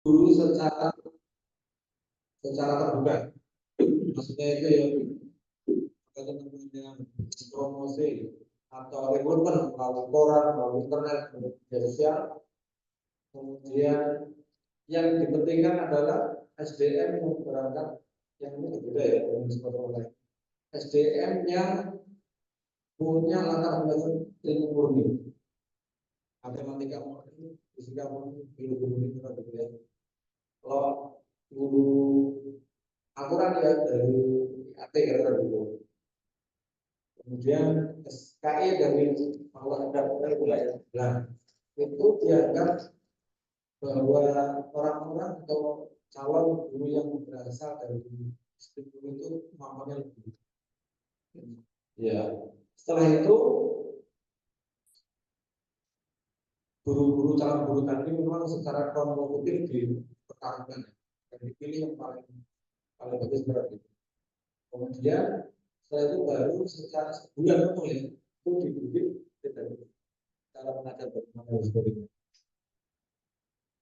guru secara terbuka, maksudnya itu ya kalau namanya promosi atau rekrutmen melalui koran, melalui internet, melalui media sosial. Kemudian yang dipentingkan adalah SDM yang berangkat, yang ini berbeda ya dengan sekolah lain. SDM yang punya latar belakang ilmu murni, matematika murni, fisika murni, biologi murni, kita berbeda. Kalau guru akurat ya dari AT kira-kira dulu. Kemudian SKE dari Allah dan wilayah. Nah, itu dianggap bahwa orang-orang atau calon guru yang berasal dari sistem guru itu kemampuannya lebih. Ya, setelah itu guru-guru calon guru tadi memang secara kompetitif dipertaruhkan dan dipilih yang paling bagus berarti. Kemudian setelah itu baru secara sebulan penuh ya itu dididik cara mengajar bagaimana sebagainya.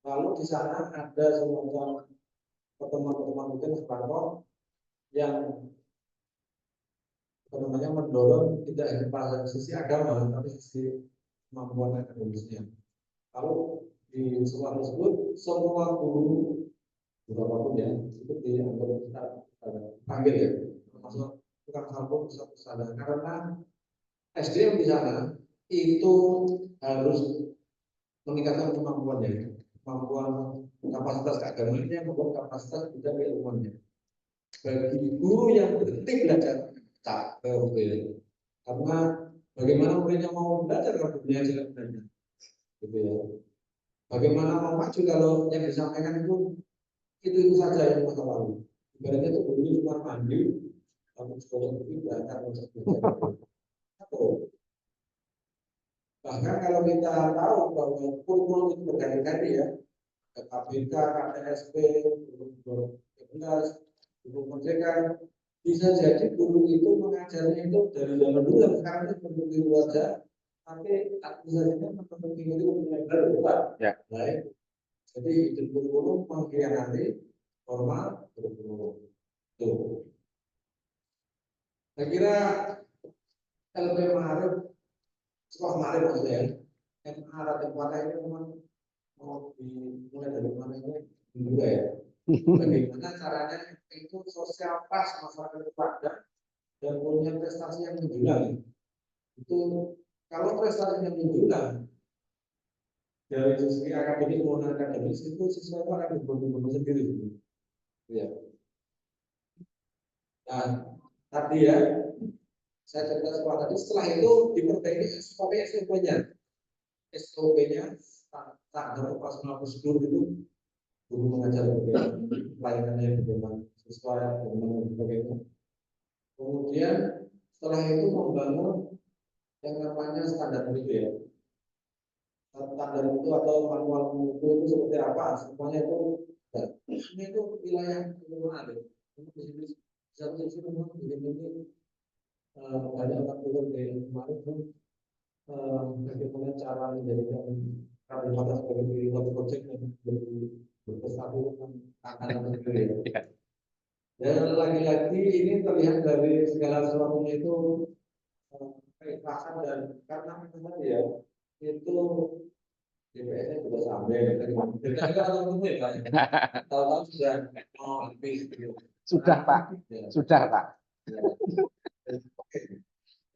Lalu di sana ada semacam pertemuan-pertemuan mungkin sekelompok yang namanya mendorong tidak hanya pada sisi agama tapi sisi kemampuan akademisnya. Lalu di sekolah tersebut semua guru apapun ya itu dianggap kita panggil ya, termasuk tukang sampung pusat pusat, karena SDM di sana itu harus meningkatkan kemampuannya, kemampuan kapasitas keagamaannya maupun kapasitas juga keilmuannya. Bagi guru yang berhenti belajar tak karena bagaimana muridnya mau belajar kalau dunia tidak belajar, gitu ya. Bagaimana mau maju kalau yang disampaikan itu saja yang masa lalu. Ibaratnya itu gurunya cuma mandi, lalu sekolah itu belajar untuk belajar. Bahkan kalau kita tahu bahwa kurikulum itu berganti-ganti ya, KPK, KTSP, guru merdeka, bisa jadi guru itu mengajarnya itu dari zaman dulu sampai sekarang itu bentuk itu aja, tapi administrasinya bentuk itu punya baru Pak. Ya. Baik. Jadi itu kurikulum mengkhianati formal kurikulum. Tuh. Saya kira LP Maharib, sekolah Maharib maksudnya, MA tempatnya ini memang mau dimulai dari mana ini juga ya. Bagaimana caranya itu sosial pas masyarakat itu ada dan punya prestasi yang menjulang. Itu kalau prestasi yang menjulang dari sisi akademik maupun akademis itu siswa itu akan berbondong-bondong sendiri. Ya. Nah, tadi ya saya cerita sekolah tadi, setelah itu diperbaiki SOP-nya. SOP-nya standar operasional prosedur itu guru mengajar bagaimana, pelayanannya bagaimana, siswa bagaimana sebagainya. Kemudian setelah itu membangun yang namanya standar mutu ya. Standar mutu atau manual mutu itu seperti apa? Semuanya itu, ini itu wilayah mana deh? Satu sisi memang ini banyak orang turun dari kemarin itu bagaimana cara menjadikan karbon sebagai suatu project yang berprestasi akan sendiri. Dan lagi-lagi ini terlihat dari segala sesuatunya itu keikhlasan dan karena memang ya itu DPS-nya juga sampai kita tahu sudah habis sudah Pak sudah Pak.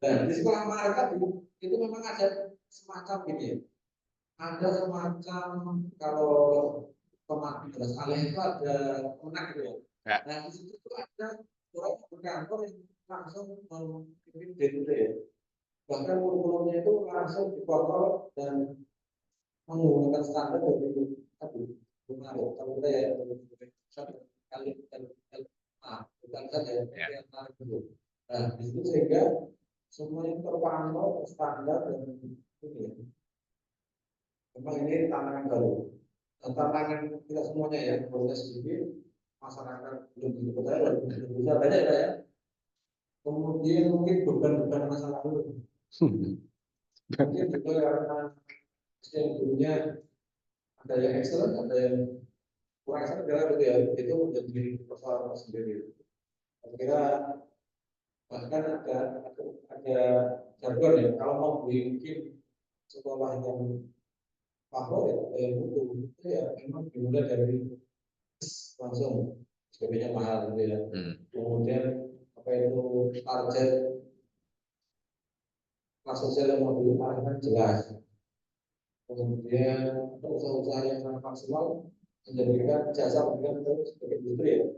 Nah, di sekolah mereka itu memang ada semacam gini ya. Ada semacam kalau pemakai beras alih itu ada pemenang gitu ya. Nah, di situ tuh ada orang berkantor yang langsung memimpin DPD ya. Bahkan kurikulumnya itu langsung dikontrol dan menggunakan standar dari tadi kemarin kalau kita ya kali bukan saja yang menarik dulu. Nah, di situ sehingga semuanya terpantau standar dan ini ya. Memang ini tantangan baru. Dan tantangan kita semuanya ya, proses sedikit masyarakat belum begitu percaya, belum bisa banyak ya. Kemudian mungkin beban-beban masa lalu. Mungkin juga karena sistem gurunya ada yang excellent, ada yang kurang sana adalah gitu ya, itu menjadi persoalan sendiri. Saya kira bahkan ada jargon ya, kalau mau bikin sekolah yang favorit yang butuh itu ya memang dimulai dari langsung SPP-nya mahal gitu ya. Kemudian apa itu target kelas sosial yang mau diarahkan jelas. Kemudian usaha-usaha yang sangat maksimal menjadikan jasa pendidikan itu sebagai industri ya.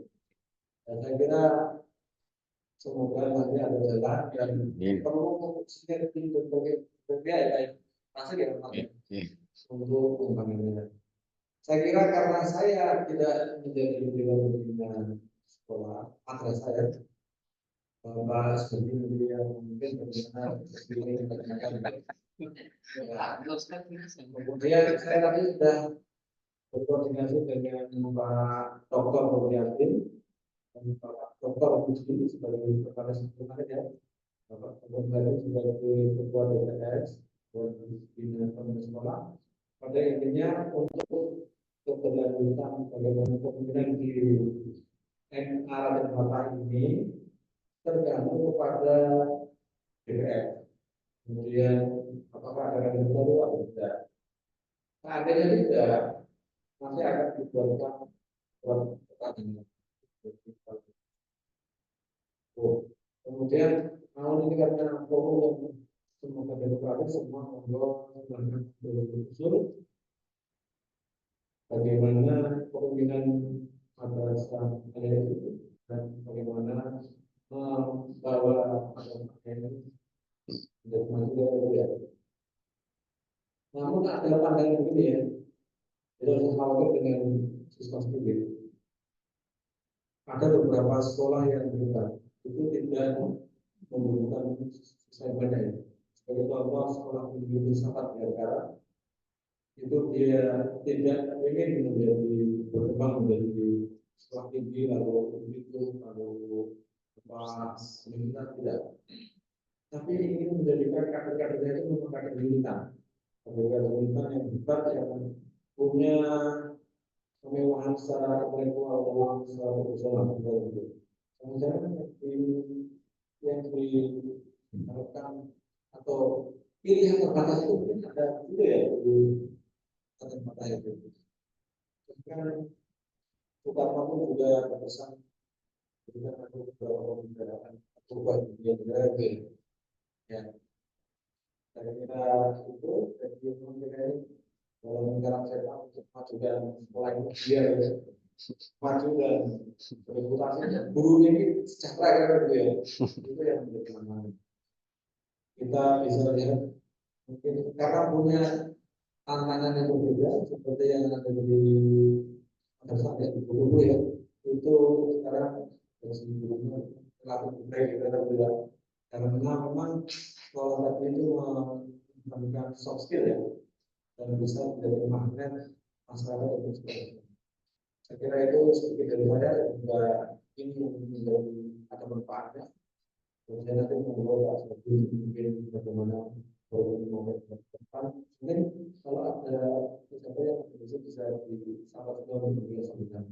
Dan saya kira semoga nanti ada jalan yang perlu sinergi berbagai pihak ya, baik pasti ya untuk pembangunannya. Saya kira karena saya tidak menjadi dewan pembina sekolah madrasah saya, Bapak seperti yang mungkin bagaimana ini kebanyakan. Kemudian saya tadi sudah berkoordinasi dengan Pak Dr. Boyatin dan Pak Dr. Busdi sebagai kepala sekolah ya, Bapak Boyatin sebagai ketua DPS dan pimpinan kepala sekolah. Pada intinya untuk keberlanjutan bagaimana kemungkinan di MA dan Bapak ini tergantung kepada DPR. Kemudian apakah ada yang baru atau tidak. Seandainya tidak, nanti akan dibuatkan surat pertanyaan. Kemudian tahun ini karena forum yang semoga demokratis semua monggo dengan berusul bagaimana kepemimpinan madrasah itu dan bagaimana membawa madrasah ini menjadi maju ya. Namun ada pandangan begini ya, tidak usah khawatir dengan sistem sendiri. Ada beberapa sekolah yang berubah itu tidak membutuhkan sampelnya ya. Sebagai contoh sekolah tinggi filsafat di Ankara itu dia tidak ingin menjadi berkembang menjadi sekolah tinggi lalu begitu lalu apa seminar tidak, tapi ingin menjadikan kader-kadernya itu memang kader militan, kader-kader militan yang hebat yang punya kemewahan secara intelektual maupun secara profesional gitu. Jangan-jangan yang diharapkan atau pilihan terbatas itu mungkin ada juga ya di tempat itu. Kan Soekarno pun juga berpesan juga ada beberapa pembicaraan perubahan dunia negara gitu. Ya, saya kira itu dari pembicaraan dalam negara saya untuk maju dan mulai biar maju dan bereputasi guru ini sejahtera gitu ya. Itu yang menjadi tantangan. Kita bisa lihat mungkin karena punya tantangan yang berbeda seperti yang ada di madrasah ya di guru ya, itu sekarang dari gurunya terlalu baik kita berbeda karena memang sekolah tadi itu memberikan soft skill ya dan bisa menjadi magnet masyarakat untuk sekolah. Saya kira itu sedikit dari saya juga ini menjadi ada manfaatnya. Kemudian nanti mengobrol seperti mungkin bagaimana berkomunikasi ke depan. Mungkin kalau ada siapa yang bisa disampaikan juga sampaikan.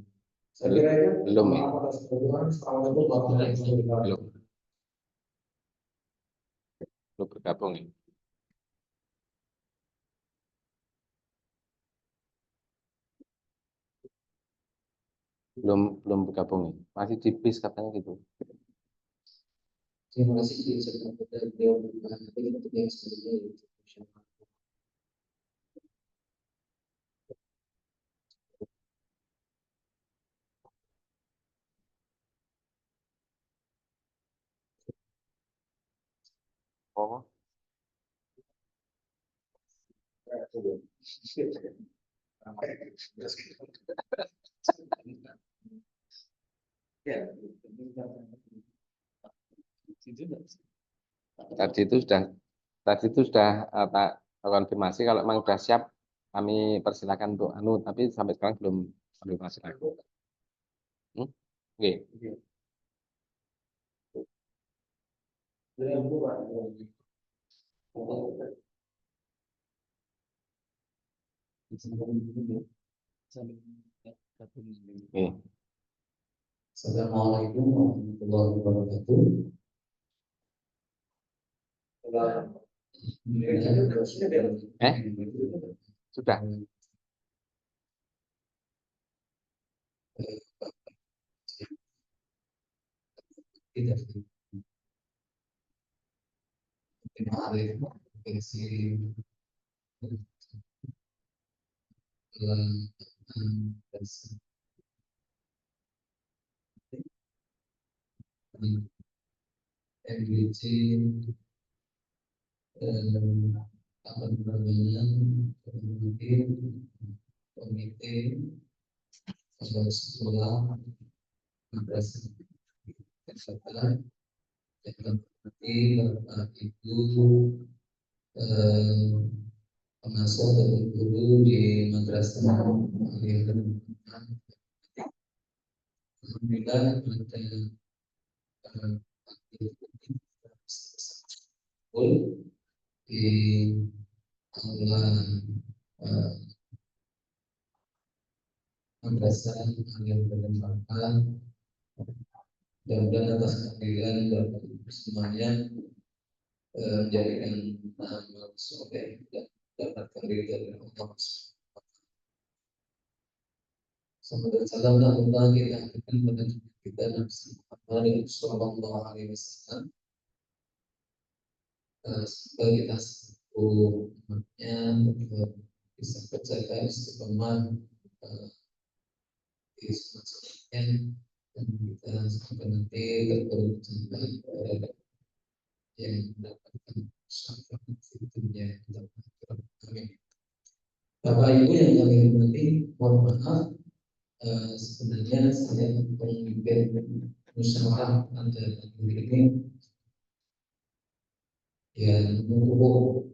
Saya kira itu belum ya. atas kebetulan assalamualaikum warahmatullahi wabarakatuh. Belum bergabung ya. Belum bergabung ya. Masih di bis katanya gitu. Terima kasih sudah beliau berbicara untuk yang sebelumnya. Oh, tadi itu sudah tak konfirmasi kalau memang sudah siap kami persilakan untuk tapi sampai sekarang belum konfirmasi lagi. Oke. Oke. Assalamualaikum warahmatullahi wabarakatuh. Sudah. Kita kemarin versi MBC apa namanya komite sekolah madrasah kesehatan yang nanti bapak ibu pengasuh dan guru di madrasah alhamdulillah ada di aula madrasah yang bermanfaat dan atas kehadiran Bapak Ibu semuanya menjadikan amal soleh dan dapatkan ridho dari Allah. Semoga salam dan Allah kita akan pada kita Nabi Muhammad Sallallahu Alaihi Wasallam. Semoga kita umatnya bisa berjaga istiqomah di semuanya dan kita sampai nanti terpuruk sampai yang mendapatkan syafaat di dunia dan akhirat. Amin. Bapak Ibu yang kami hormati, mohon maaf sebenarnya saya pemimpin musyawarah pada hari ini yang menunggu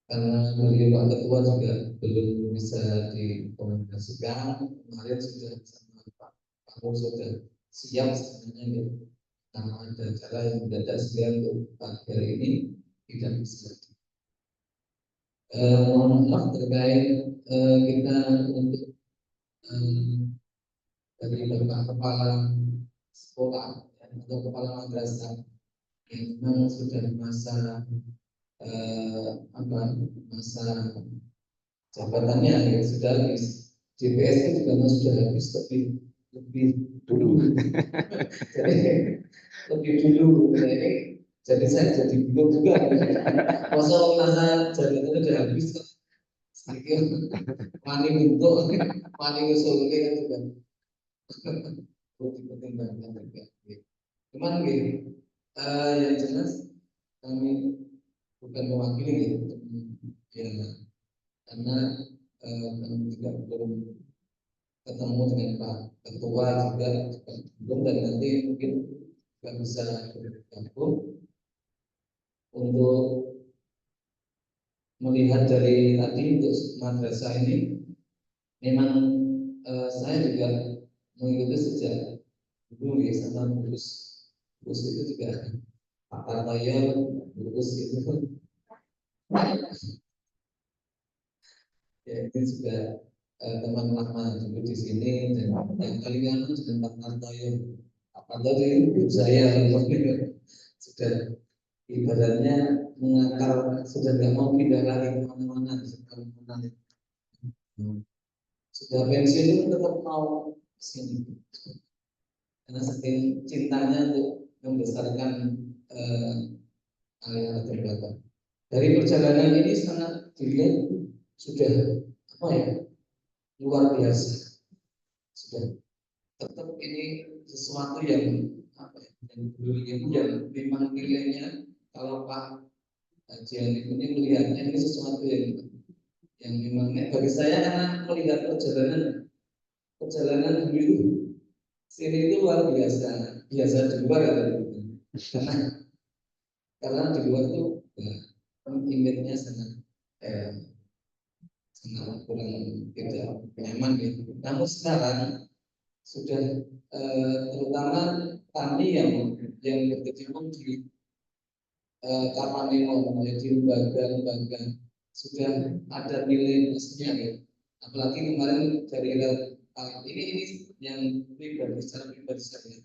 karena beliau Pak Ketua juga belum bisa dikomunikasikan. Kemarin sudah sama Pak Paku sudah siap sebenarnya gitu. Karena ada acara yang mendadak sehingga untuk pagi hari ini tidak bisa. Mohon maaf terkait kita untuk dari Bapak Kepala Sekolah atau Kepala Madrasah yang memang sudah masa masa jabatannya yang sudah habis. JPS itu juga sudah habis lebih dulu. Jadi lebih dulu. Jadi saya jadi bingung juga. Masa jabatannya sudah habis kok. Sedikit wani bentuk, wani usulnya kan juga dipertimbangkan juga. Cuman gitu, yang jelas kami bukan mewakili ya, karena kami juga belum ketemu dengan Pak Ketua juga belum, dan nanti mungkin juga bisa bergabung untuk melihat dari tadi untuk madrasah ini. Memang saya juga mengikuti sejak dulu ya, sama lulus itu juga Pak Tartoyo lulus itu ya, itu juga teman lama dulu di sini, dan yang paling lama dengan Pak Tartoyo. Pak Tartoyo itu saya sudah ibaratnya mengakar, sudah nggak mau pindah lagi kemana-mana, sudah pensiun itu tetap mau sini karena saking cintanya untuk membesarkan aliran terbelakang. Dari perjalanan ini sangat dilihat sudah apa ya, luar biasa. Sudah tetap ini sesuatu yang apa ya, yang memang nilainya, kalau Pak Haji Hanif ini melihatnya ini sesuatu yang memang bagi saya, karena melihat perjalanan dulu sini itu luar biasa, biasa di luar karena di luar itu image-nya sangat sangat kurang tidak nyaman gitu. Namun sekarang sudah terutama kami yang berkecimpung di Karmanion ya, di lembaga-lembaga sudah ada nilai plusnya ya. Apalagi kemarin dari ini yang pribadi secara pribadi saya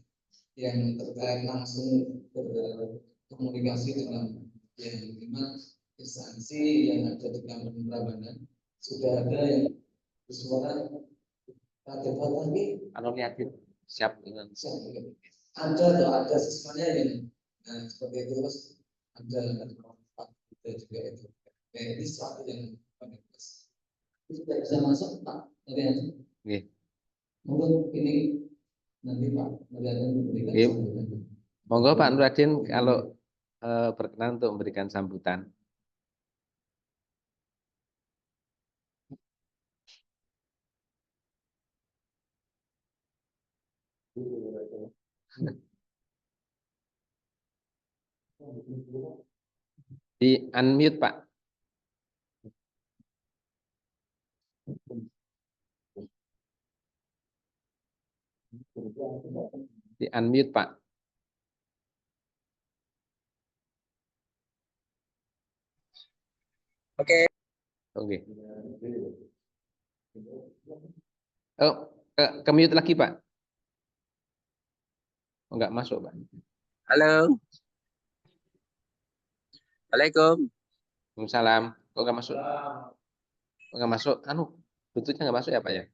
yang terkait langsung berkomunikasi dengan yang memang instansi yang ada di Kabupaten Prambanan sudah ada yang bersuara kata-kata ini Kalau yakin siap dengan ada atau ada semuanya yang seperti itu terus ada Pak kita juga itu ini sesuatu yang bagus. Tidak bisa masuk Pak Mariana. Nggih. Mungkin ini nanti Pak Mariana memberikan Nggih. sambutan. Monggo Pak Nuradin kalau berkenan untuk memberikan sambutan. Di unmute Pak. Di unmute Pak. Oke. Oke. Oh, ke mute lagi Pak. Oh, enggak masuk Pak. Halo. Assalamualaikum. Waalaikumsalam. Kok enggak masuk? Kok enggak masuk? Anu, Bluetooth-nya enggak masuk ya Pak ya?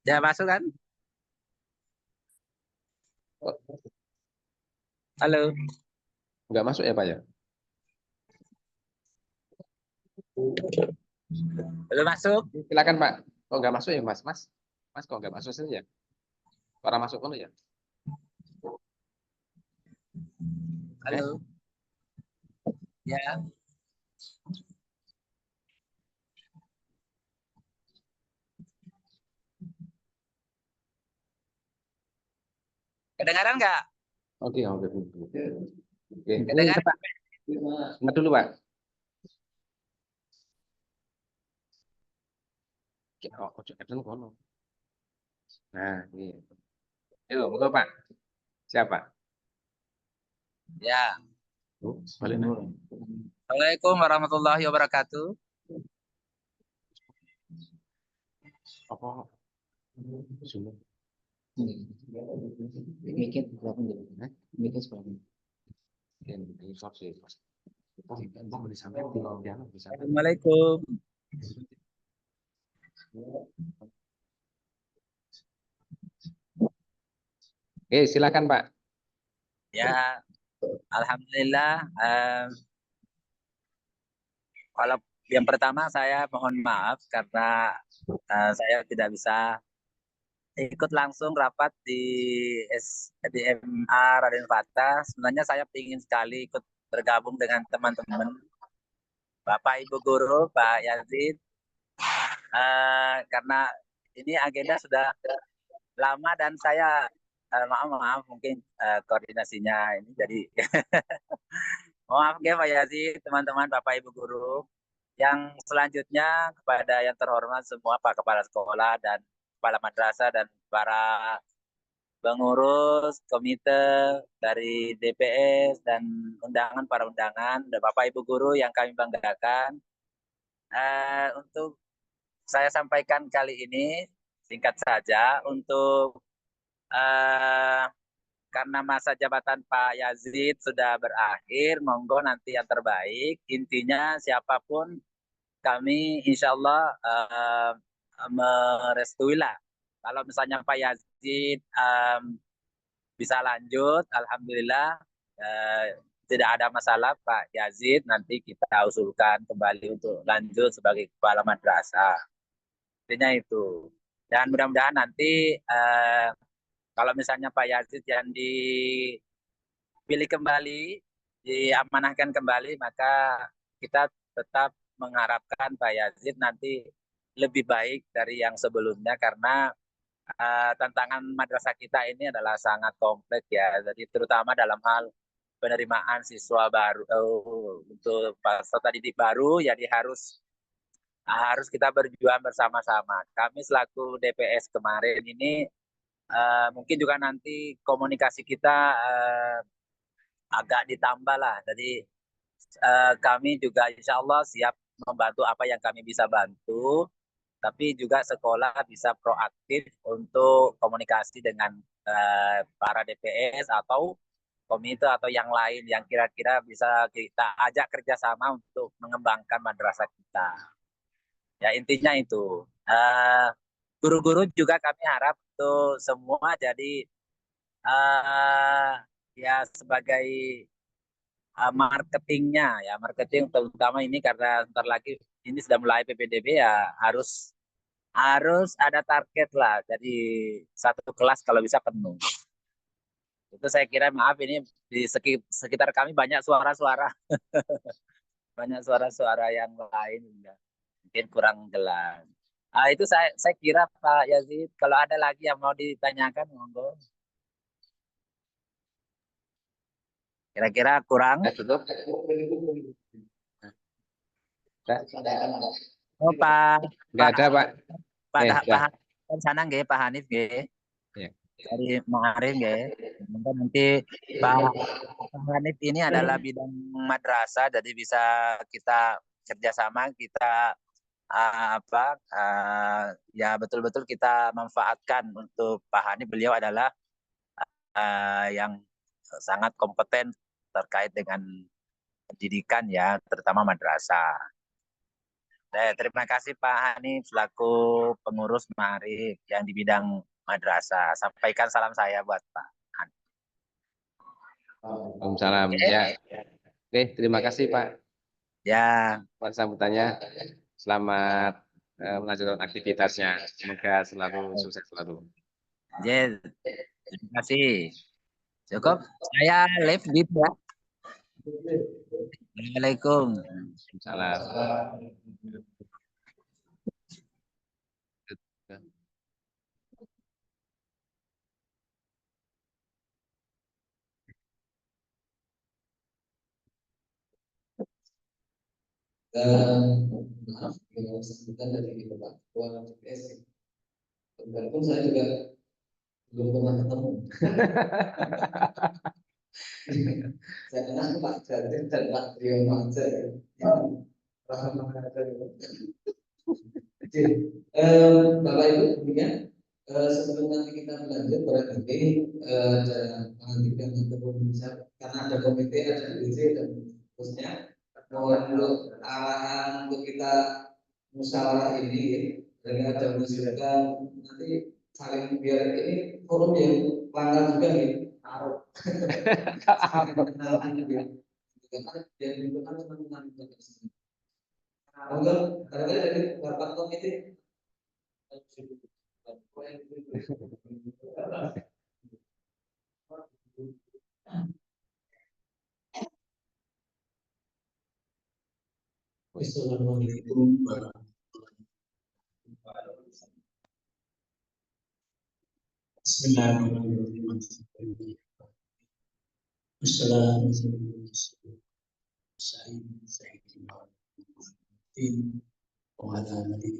Ya masuk kan? Kok Halo. enggak masuk ya Pak ya? Belum masuk? Silakan Pak. Kok enggak masuk ya Mas? Mas kok enggak masuk sini ya? Orang masuk kono ya? Halo. Ya. Kedengaran nggak? Oke. Oke. Kedengaran? Pak. Sebentar dulu Pak. Oh, ojo kadang kono. Nah, ini. Yuk, monggo Pak. Siapa? Ya. Balik nih. Assalamualaikum warahmatullahi wabarakatuh. Apa? Sini. Mikir berapa dulu? Mikir berapa? Ini short sih. Bang di samping di jangan di samping. Assalamualaikum. Oke, silakan Pak. Ya, alhamdulillah. Kalau yang pertama saya mohon maaf karena saya tidak bisa ikut langsung rapat di MA Raden Fatah. Sebenarnya saya ingin sekali ikut bergabung dengan teman-teman Bapak Ibu Guru, Pak Yazid, karena ini agenda sudah lama dan saya maaf mungkin koordinasinya ini jadi maaf ya Pak Yazid, teman-teman Bapak Ibu Guru. Yang selanjutnya kepada yang terhormat semua Pak Kepala Sekolah dan Kepala Madrasah dan para pengurus komite dari DPS dan para undangan dan Bapak Ibu Guru yang kami banggakan. Untuk saya sampaikan kali ini singkat saja untuk karena masa jabatan Pak Yazid sudah berakhir, monggo nanti yang terbaik. Intinya siapapun kami insya Allah merestui lah. Kalau misalnya Pak Yazid bisa lanjut, alhamdulillah tidak ada masalah Pak Yazid. Nanti kita usulkan kembali untuk lanjut sebagai kepala madrasah. Intinya itu. Dan mudah-mudahan nanti kalau misalnya Pak Yazid yang dipilih kembali, diamanahkan kembali, maka kita tetap mengharapkan Pak Yazid nanti lebih baik dari yang sebelumnya karena tantangan madrasah kita ini adalah sangat kompleks ya. Jadi terutama dalam hal penerimaan siswa baru untuk peserta didik baru, jadi harus kita berjuang bersama-sama. Kami selaku DPS kemarin ini mungkin juga nanti komunikasi kita agak ditambah lah. Jadi kami juga insya Allah siap membantu apa yang kami bisa bantu, tapi juga sekolah bisa proaktif untuk komunikasi dengan para DPS atau komite atau yang lain yang kira-kira bisa kita ajak kerjasama untuk mengembangkan madrasah kita. Ya intinya itu. Guru-guru juga kami harap untuk semua jadi ya sebagai marketingnya ya, marketing terutama ini karena ntar lagi ini sudah mulai PPDB ya harus ada target lah. Jadi satu kelas kalau bisa penuh. Itu saya kira maaf ini di sekitar kami banyak suara-suara banyak suara-suara yang lain ya. Mungkin kurang jelas. Itu saya kira Pak Yazid kalau ada lagi yang mau ditanyakan monggo. Kira-kira kurang? Tutup. Oh Pak. Nggak ada Pak. Pak Dah. Pak sana nggih Pak Hanif nggih. Ya. Dari Ma'arif nggih. Nanti Pak Hanif ini adalah bidang madrasah jadi bisa kita kerjasama kita ya betul-betul kita manfaatkan untuk Pak Hanif. Beliau adalah yang sangat kompeten terkait dengan pendidikan ya, terutama madrasah. Terima kasih Pak Hanif selaku pengurus Ma'arif yang di bidang madrasah. Sampaikan salam saya buat Pak Hanif. Waalaikumsalam. Ya. Oke, terima kasih Pak. Ya. Buat sambutannya. Selamat melanjutkan aktivitasnya. Semoga selalu sukses selalu. Ya, terima kasih. Cukup. Saya live gitu ya. Assalamualaikum. Salam. Maaf, kalau sambutan dari Bapak Ketua DPS. Walaupun saya juga belum pernah ketemu. Saya kenal Pak Jatin dan Pak Triyono aja. Bapak Ibu, demikian. Sebelum nanti kita lanjut barangkali ada pengantikan ataupun bisa karena ada komite, ada DPC dan seterusnya. Mohon untuk arahan untuk kita musyawarah ini dengan ada menunjukkan nanti saling biar ini forum yang langgar juga nih taruh saling kenalan juga karena yang dibutuhkan teman-teman kita sini. Monggo barangkali dari Bapak Komite. Assalamualaikum warahmatullahi wabarakatuh. Bismillahirrahmanirrahim. Assalamualaikum warahmatullahi wabarakatuh.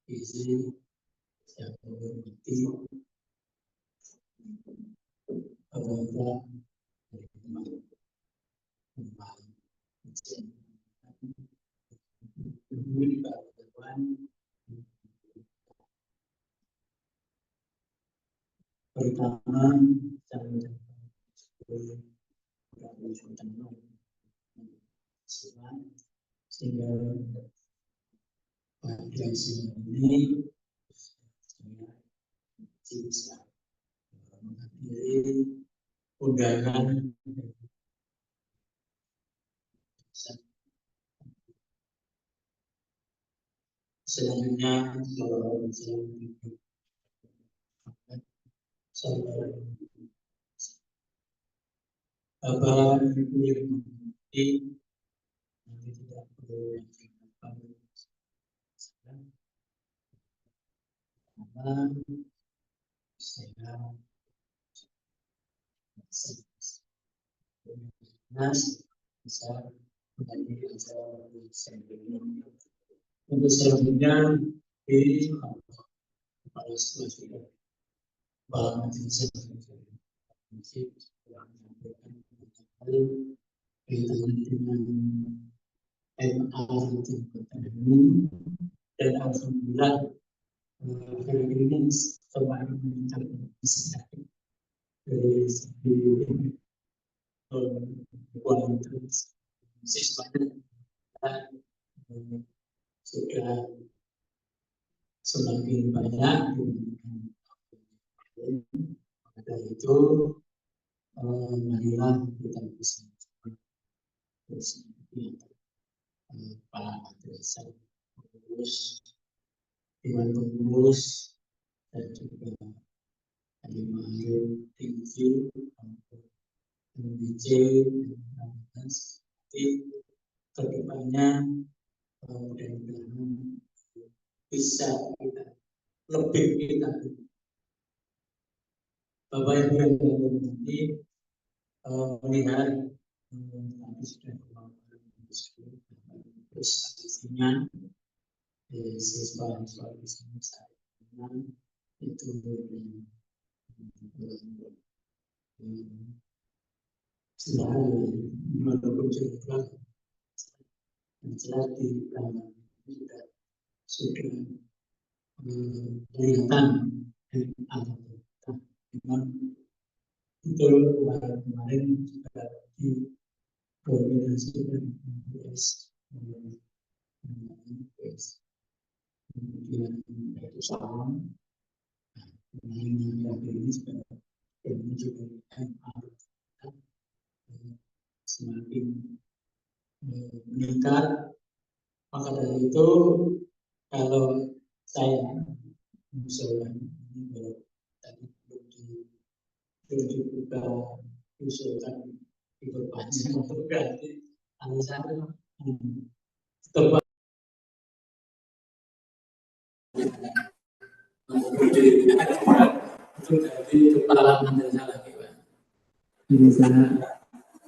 Izin yang menghormati Allah pertama sehingga pada ini saya bisa menghadiri undangan selanjutnya Bapak Ibu yang menghormati nanti tidak perlu yang saya Mas bisa menjadi acara selanjutnya. Untuk selanjutnya di kepala sekolah juga bahwa majelis masih telah menyampaikan kaitan dengan MA ini dan alhamdulillah hari ini kemarin mencapai dari segi kualitas siswanya sudah semakin banyak dari itu marilah kita bisa para madrasah pengurus dewan pengurus dan juga alim tinggi MBC dan nanti kedepannya mudah-mudahan bisa kita lebih kita Bapak Ibu yang berhormati melihat tadi sudah terus isinya siswa-siswa di sini itu selalu walaupun jelas di kita sudah kelihatan dengan betul kemarin juga di koordinasi dengan PS kemudian itu salam mengenai ini juga semakin meningkat. Maka dari itu kalau saya misalnya tadi belum dibuka usulkan diperpanjang atau berarti alasan tetap itu dari kepala madrasah lagi Pak. Jadi saya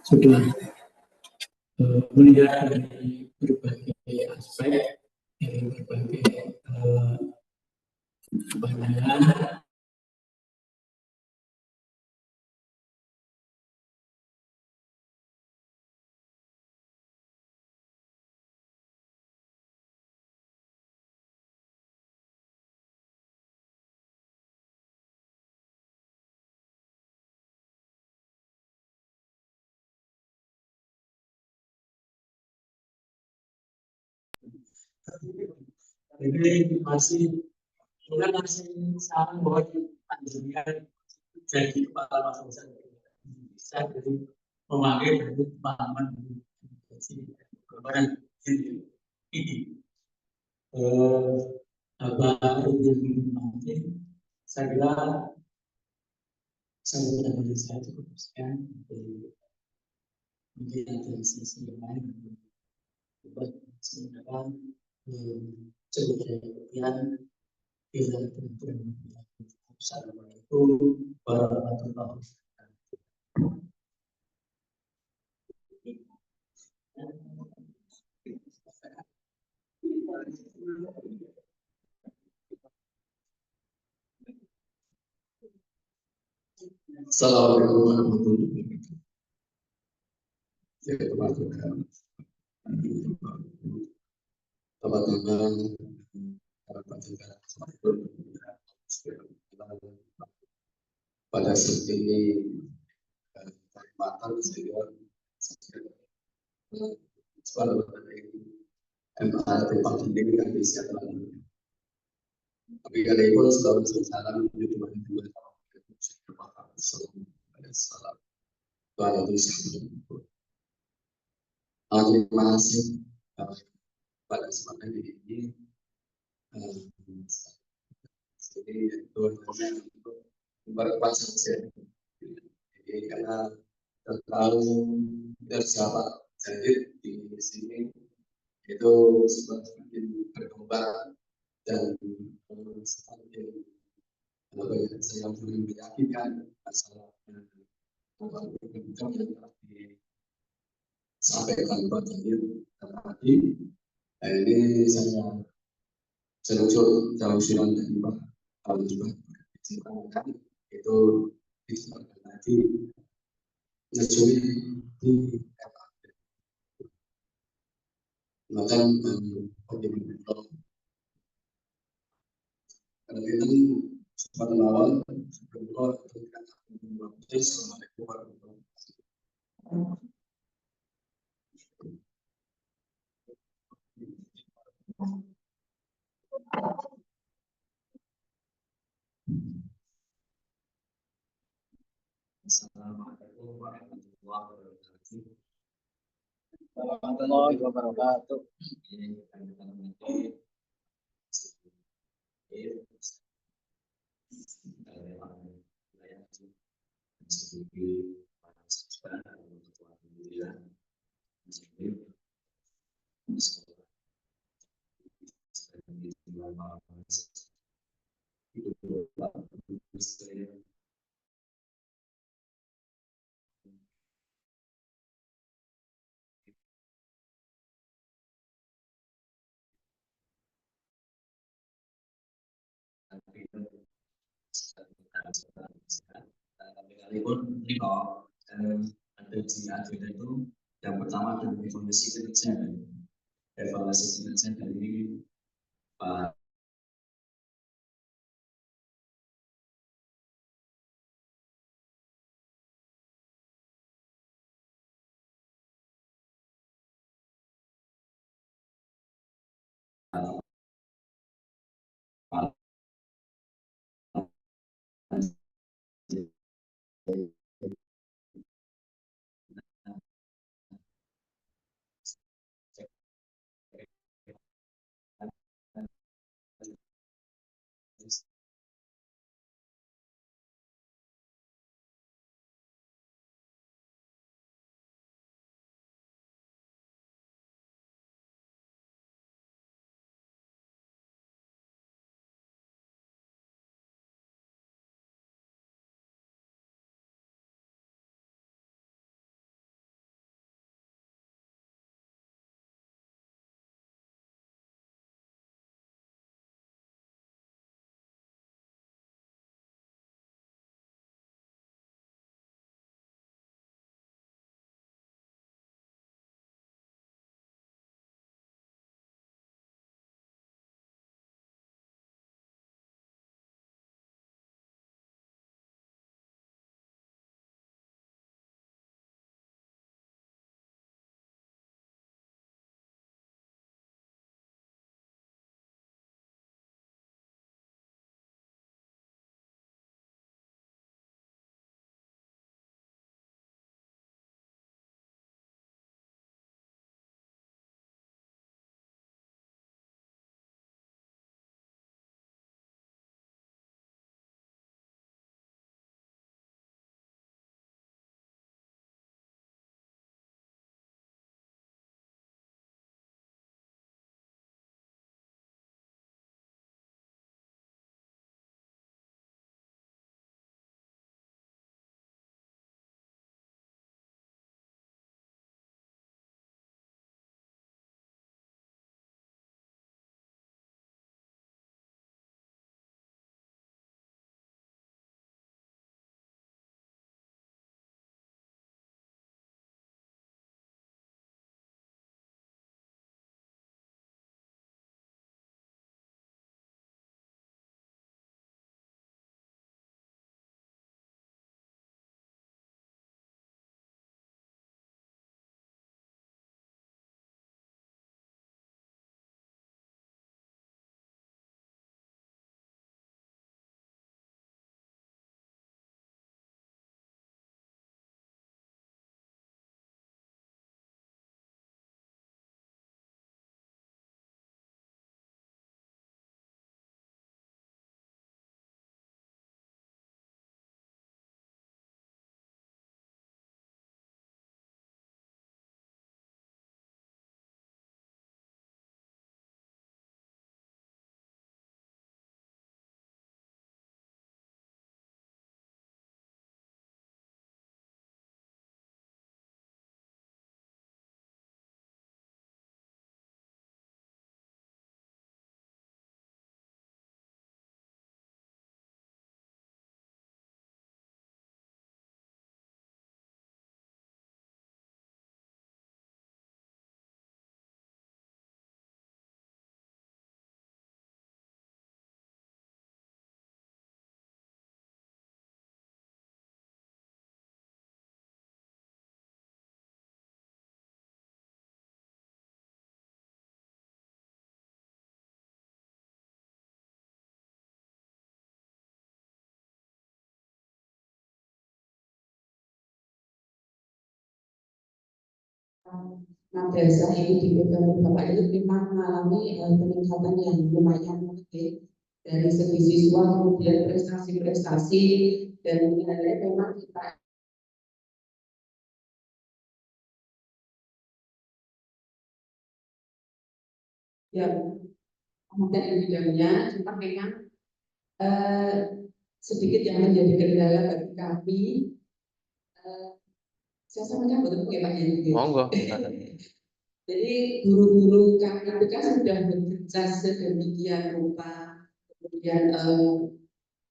sudah melihat dari berbagai aspek, dari berbagai pandangan. Jadi masih saran bahwa panjenengan jadi kepala madrasah bisa jadi memakai dari pengalaman ini nanti saya kira sampai dari saya cukup sekian mungkin ada sesi yang lain buat sebenarnya sebagai kemudian bila tentu Assalamualaikum warahmatullahi wabarakatuh. Assalamualaikum warahmatullahi wabarakatuh. Ya, teman-teman, pada saat ini Kalimantan sehingga selalu MRT Pak ini tidak bisa terlalu. Tapi kali ini selalu salam menuju Tuhan Tuhan salam. Terima kasih pada kesempatan ini. Jadi itu untuk memperkuat saja. Jadi karena terlalu tersahabat jadi di sini itu semakin berkembang dan semakin Kalau ya, saya belum meyakinkan masalah yang telah disampaikan Pak Jamil tadi. Nah, ini saya jauh usulan dari Pak kalau juga disampaikan itu disebutkan lagi menyusui di bahkan bagaimana kalau kita sempat awal sebelum kita Assalamualaikum warahmatullahi wabarakatuh. Assalamualaikum warahmatullahi wabarakatuh. Warahmatullahi wabarakatuh. Ini kami nanti sekalipun ini kok ada di agenda itu yang pertama adalah evaluasi kinerja dari Pak madrasah itu dipegang Bapak itu memang mengalami peningkatan yang lumayan oke dari segi siswa, kemudian prestasi-prestasi dan nilai memang kita yang kemudian di bidangnya, cuma memang eh, sedikit yang menjadi kendala bagi kami. Saya sampaikan betul ya Pak ya. Monggo. Jadi guru-guru kami itu kan sudah bekerja sedemikian rupa, kemudian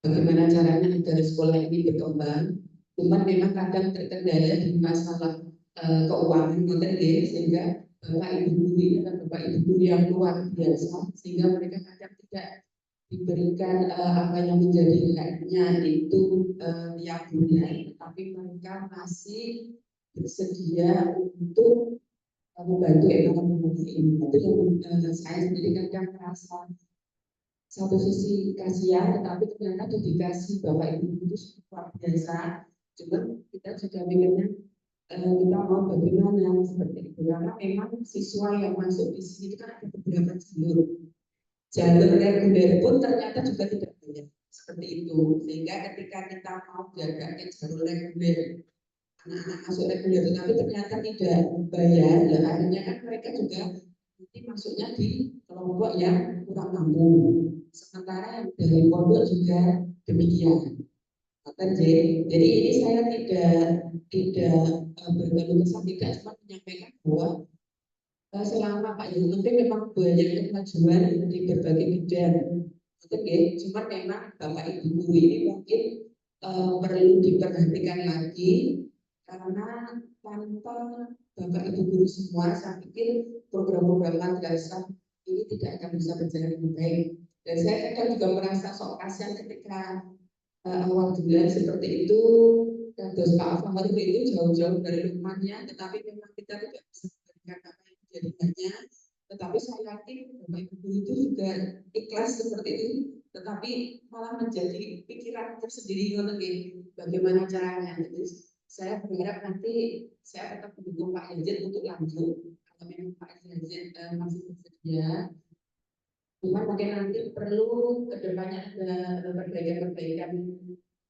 bagaimana caranya agar sekolah ini berkembang. Cuman memang kadang terkendala di masalah keuangan materi sehingga bapak ibu guru ini adalah bapak ibu guru yang luar biasa sehingga mereka kadang tidak diberikan apa yang menjadi haknya itu tiap bulan, tapi mereka masih bersedia untuk membantu ekonomi ini. Itu yang saya sendiri kadang merasa satu sisi kasihan, tetapi ternyata dedikasi bapak ibu itu luar biasa. Cuma kita juga mikirnya kita mau bagaimana seperti itu karena memang siswa yang masuk di sini itu kan ada beberapa jalur reguler pun ternyata juga tidak banyak seperti itu sehingga ketika kita mau jaga jalur reguler anak-anak masuk reguler tapi ternyata tidak bayar dan akhirnya kan mereka juga nanti masuknya di kelompok yang kurang mampu sementara yang dari pondok juga demikian. Jadi ini saya tidak berkeluh kesah, tidak cuma menyampaikan bahwa selama Pak Yusuf memang banyak kemajuan di berbagai bidang. Cuma memang Bapak Ibu guru ini mungkin perlu diperhatikan lagi karena tanpa Bapak Ibu guru semua, saya pikir program-program madrasah ini tidak akan bisa berjalan dengan baik. Dan saya kadang juga merasa sok kasihan ketika awal bulan seperti itu, terus Pak Fahri itu jauh-jauh dari rumahnya, tetapi memang kita tidak bisa memberikan apa yang menjadi haknya. Tetapi saya yakin Bapak Ibu itu juga ikhlas seperti itu, tetapi malah menjadi pikiran tersendiri bagaimana caranya. Jadi saya berharap nanti saya tetap mendukung Pak Yazid untuk lanjut. Kalau memang Pak Yazid masih bersedia, cuma mungkin nanti perlu kedepannya ada perbaikan-perbaikan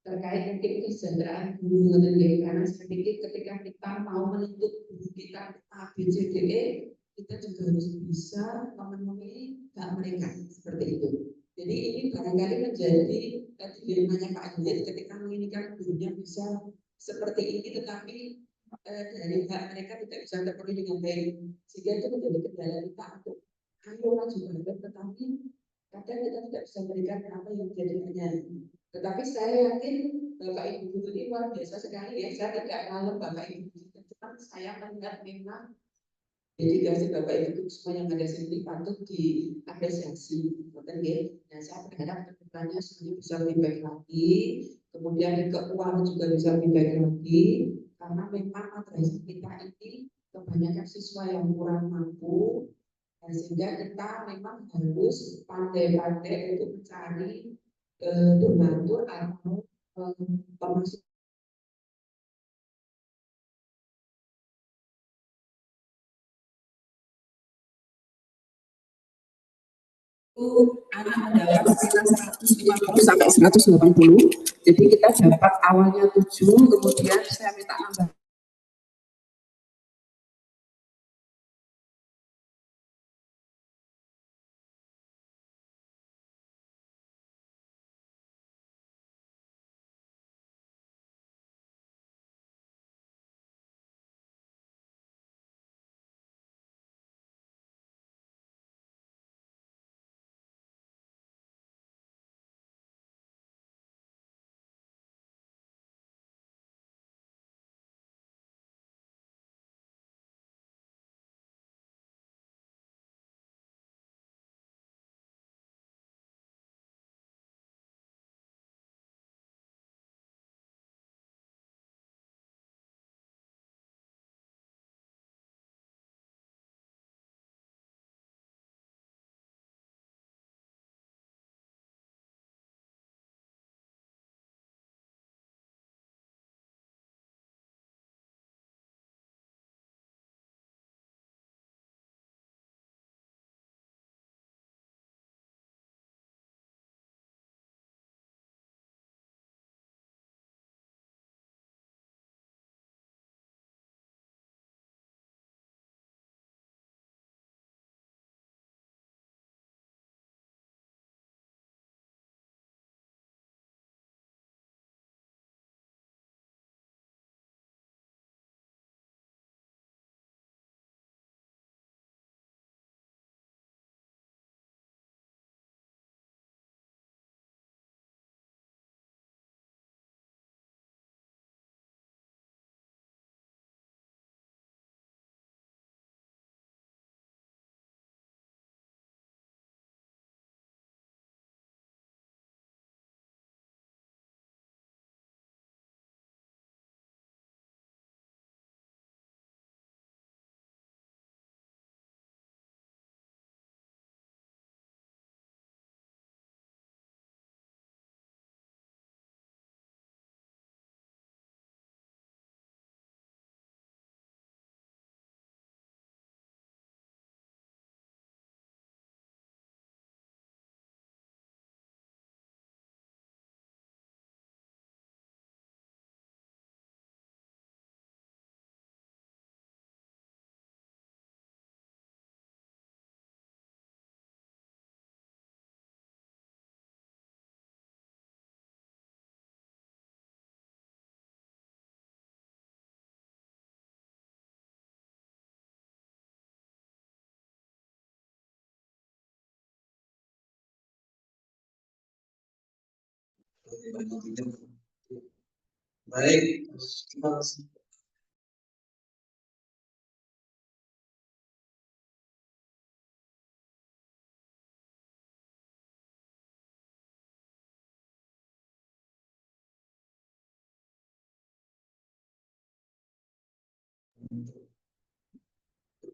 terkait mungkin kesejahteraan guru karena saya pikir ketika kita mau menuntut guru kita A, B, C, D, E, kita juga harus bisa memenuhi hak mereka seperti itu. Jadi ini barangkali menjadi dilemanya Pak Yazid ketika menginginkan gurunya bisa seperti ini, tetapi dari hak mereka tidak bisa terpenuhi dengan baik, sehingga itu menjadi kendala kita untuk ayo maju bareng, tetapi kadang kita tidak bisa memberikan apa yang menjadi haknya. Tetapi saya yakin Bapak Ibu guru ini luar biasa sekali ya. Saya tidak malu Bapak Ibu guru, tetapi saya melihat memang dedikasi Bapak Ibu guru semua yang ada sini patut diapresiasi. Dan saya berharap kedepannya semuanya bisa lebih baik lagi. Kemudian keuangan juga bisa lebih baik lagi. Karena memang madrasah kita ini kebanyakan siswa yang kurang mampu. Sehingga kita memang harus pandai-pandai untuk mencari donatur atau pemasukan anak mendapat sekitar 150 sampai 180. Jadi kita dapat awalnya 7, kemudian saya minta nambah banyak video. Baik, kita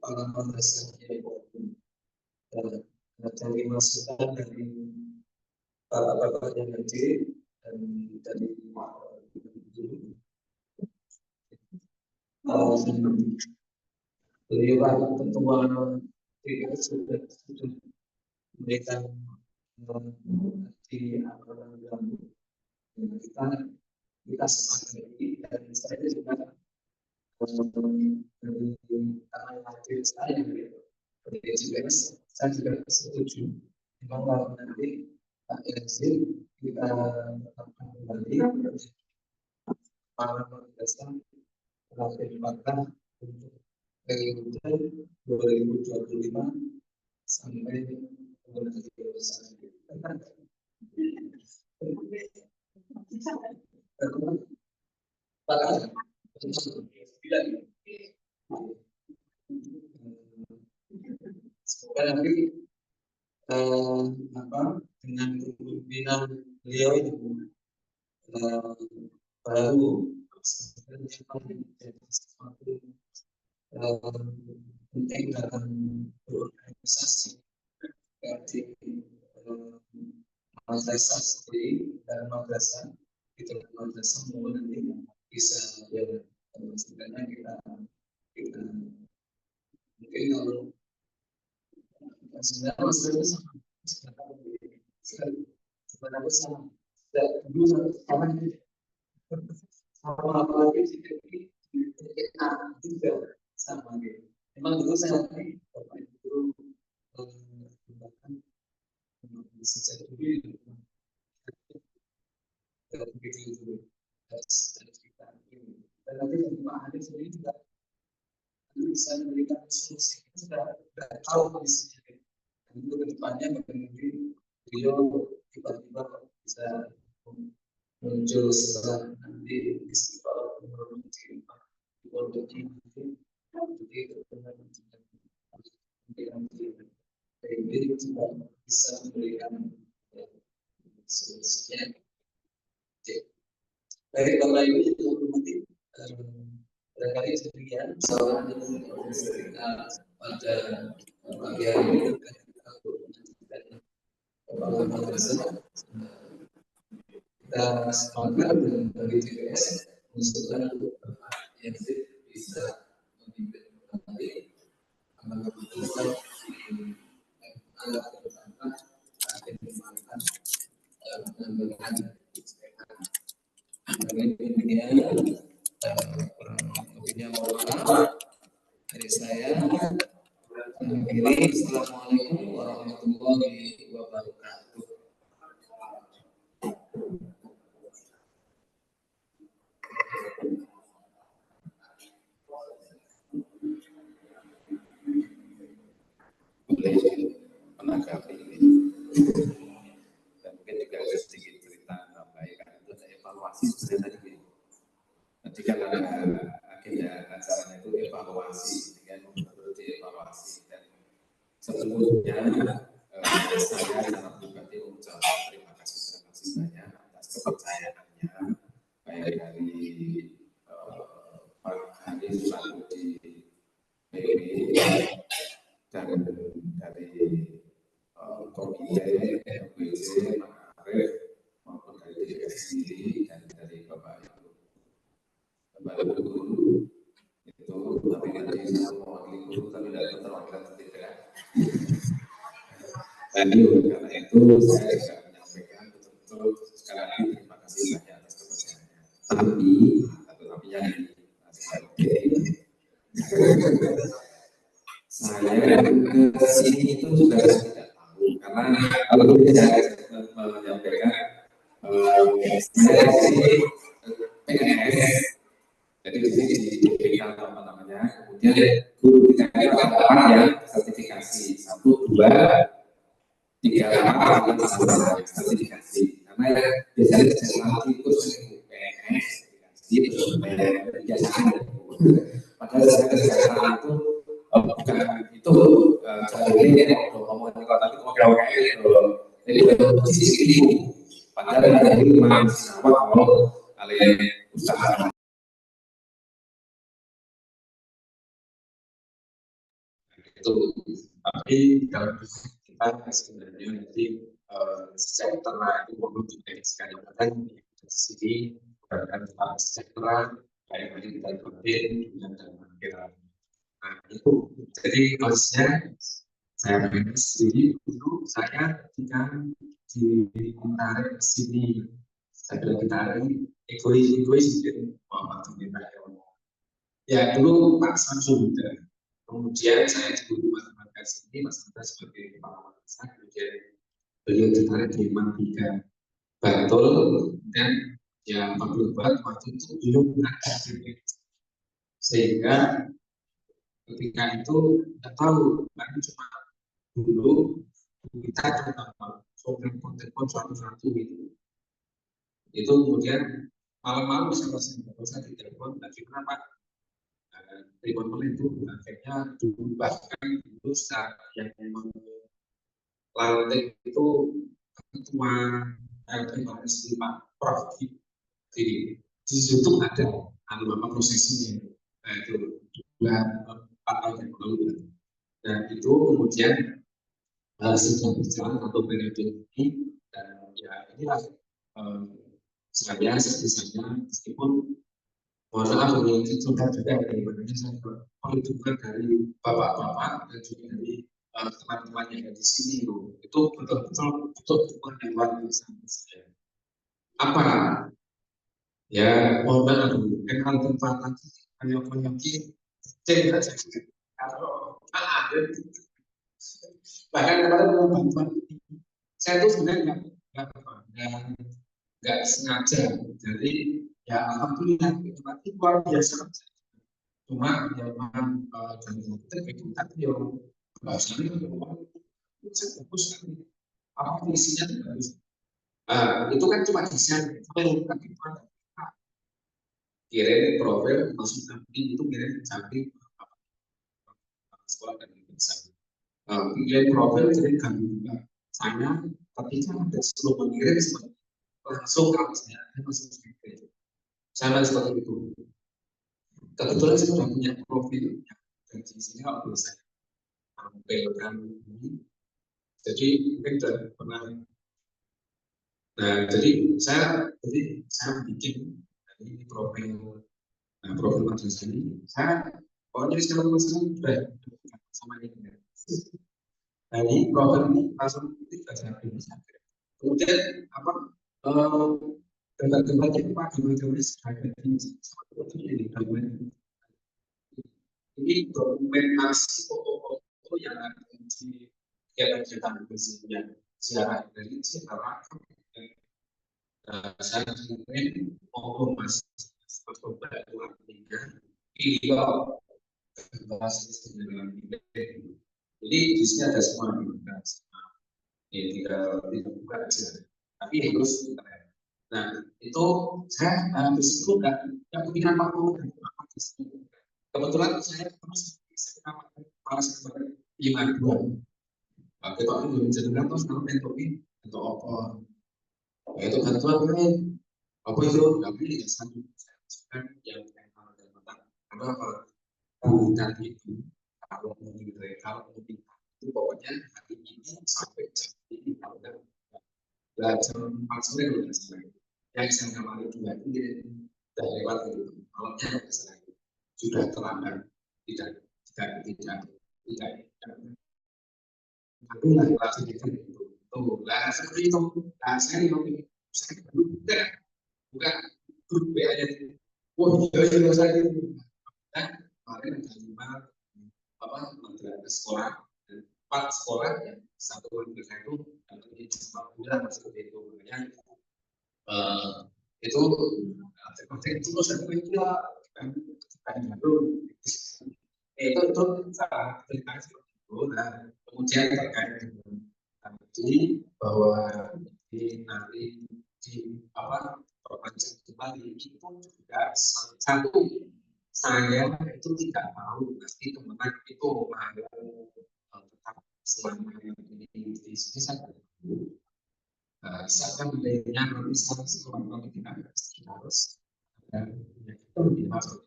pengalaman dasarnya dari masukan dari bapak-bapak yang hadir dan dari beliau ketua TPS sudah memberikan di kita sepakati dan saya juga dari tangan hadir saya dari TPS saya juga setuju memang kalau nanti Pak Yazid kita tetapkan kembali para dasar terakhir untuk periode 2025 sampai 2029. Semoga nanti dengan kepemimpinan beliau baru penting dalam berorganisasi seperti madrasah sendiri dan madrasah itu madrasah maupun nanti bisa sebenarnya kita mungkin kalau sebenarnya sama dulu sama apalagi juga sama gitu. Memang dulu saya bapak itu bahkan sejak dulu begitu dari kita dan nanti Pak Hadir sendiri juga bisa memberikan solusi kita sudah tahu kondisinya dan itu kedepannya mungkin beliau tiba-tiba bisa muncul setelah nanti istiqomah menurunkan produknya nanti jadi ini juga bisa memberikan solusinya. Baik Bapak Ibu itu hormati barangkali demikian soal kita pada pagi hari ini kita sepakat dengan bagi TPS mengusulkan yang bisa memimpin kembali akan keputusan akan dimakan pengembangan demikian lebihnya mohon maaf dari saya. Akhiri, assalamualaikum warahmatullahi wabarakatuh. Boleh menanggapi ini dan mungkin juga ada sedikit cerita sampaikan itu ada evaluasi sebenarnya tadi. Nanti kan ada agenda acaranya itu evaluasi, dengan perlu dievaluasi dan sebelumnya saya secara pribadi mengucapkan terima kasih banyak atas kepercayaannya baik dari Pak Hadir selaku di PB dan dari komite FBC Pak Arif maupun dari DPS sendiri dan dari Bapak Ibu guru itu tapi tadi saya mewakili guru tapi tidak terwakilkan tidak. Dan karena itu saya juga menyampaikan betul-betul sekali lagi terima kasih banyak atas kepercayaannya. Tapi yang saya ke sini itu juga tidak tahu karena kalau saya menyampaikan saya sih PNS. Jadi di sini diberikan apa namanya, kemudian guru kita itu ada orang yang sertifikasi 1, 2, 3, 4 sertifikasi. Karena karena biasanya sejarah ikut PNS gitu biasanya. Padahal sejarah itu bukan itu jadi ini ngomongin kota itu ngomong gitu. Jadi di sisi itu padahal dari mahasiswa kalau oleh usaha itu, tapi kalau kita sebenarnya nanti sejahtera itu perlu didefinisikan kan di sini bukan sejahtera kayak tadi kita ikutin dan pikiran. Nah itu jadi harusnya saya sendiri dulu saya ketika ditarik ke sini saya ditarik egois gitu ya dulu Pak Samsul kemudian saya dulu matematika sini matematika sebagai pengawas besar kemudian beliau ditarik di Mandika Bantul dan ya Pak Gilbert waktu itu belum ada sehingga ketika itu tidak tahu karena cuma dulu kita coba program konten satu gitu itu kemudian malam-malam bisa saya di telepon lagi kenapa telepon itu akhirnya bahkan dulu saat yang memang lantai itu ketua terima kasih Pak Prof di situ ada apa prosesnya itu 4 tahun yang lalu. Nah itu kemudian sedang berjalan atau periode ini dan ya inilah saya sebisanya meskipun mohon maaf ini juga dari bagian saya perhitungan dari bapak-bapak dan juga dari teman-teman yang di sini itu betul-betul yang luar biasa saya. Apa ya mohon maaf kenal tempat nanti penyakit cerita saja kalau ada bahkan kemarin bantuan saya tuh sebenarnya nggak sengaja jadi ya alhamdulillah itu nanti luar biasa cuma ya memang dan itu tapi yang bahasanya saya fokus apa isinya harus itu kan cuma desain apa yang bukan itu kirim profil masuk nanti itu kirim cari sekolah dan bisa kirim profil kirim kami juga saya ketika ada sebelum mengirim langsung kalau saya masuk seperti itu sama seperti itu kebetulan saya sudah punya profil dan di sini kalau bisa tampilkan ini jadi mungkin sudah pernah nah jadi saya bikin ini profil profil madrasah ini saya pokoknya secara personal sudah sama ini nah ini profil ini langsung tidak saya bisa kemudian apa gambar-gambar itu Pak gambar-gambar ini dokumentasi foto-foto yang ada di kegiatan bersejarah sejarah dari sejarah saya ingin maupun mas seperti itu artinya video bahasa sejarah jadi di sini ada semua tidak buka aja tapi harus nah itu saya disitu nggak kepikiran apa kebetulan saya terus para sebagai 5 bulan kita belum menjadikan terus kalau mentoring atau apa itu bantuan apa itu tapi satu yang kenapa tadi itu kalau itu pokoknya hari ini sampai jam ini kalau belajar maksudnya udah selesai yang saya kemarin juga ini sudah lewat itu malamnya udah selesai sudah terlambat tidak aku nggak langsung itu lah seperti itu nah saya bukan grup B aja wah jadi saya itu nah kemarin ada 5 sekolah 4 sekolah ya satu mereka itu dari 4 bulan seperti itu makanya itu itu saya kira itu sangat terkait seperti itu nah kemudian terkait dengan tadi bahwa nanti perpanjang kembali itu juga satu, saya itu tidak tahu pasti teman itu mau tetap selama ini di sini saya saya melihatnya nanti selama kita harus itu dimasuk.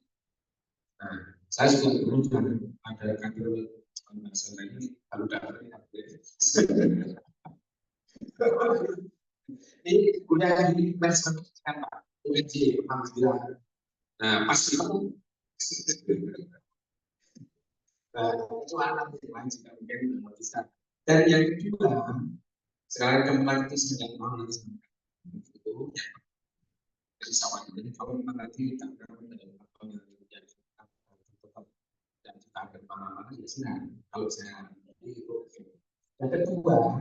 Nah, saya juga dulu ada kader bahasa ini kalau dapat ini udah di mesem kan Pak, UNJ alhamdulillah. Nah, pas itu itu anak lain juga mungkin bisa. Dan yang kedua, sekarang kembali itu sedang mau nanti itu jadi sama ini kalau memang nanti kita akan dalam apa yang tetap dan kita akan mana-mana ya silakan. Kalau saya itu yang kedua,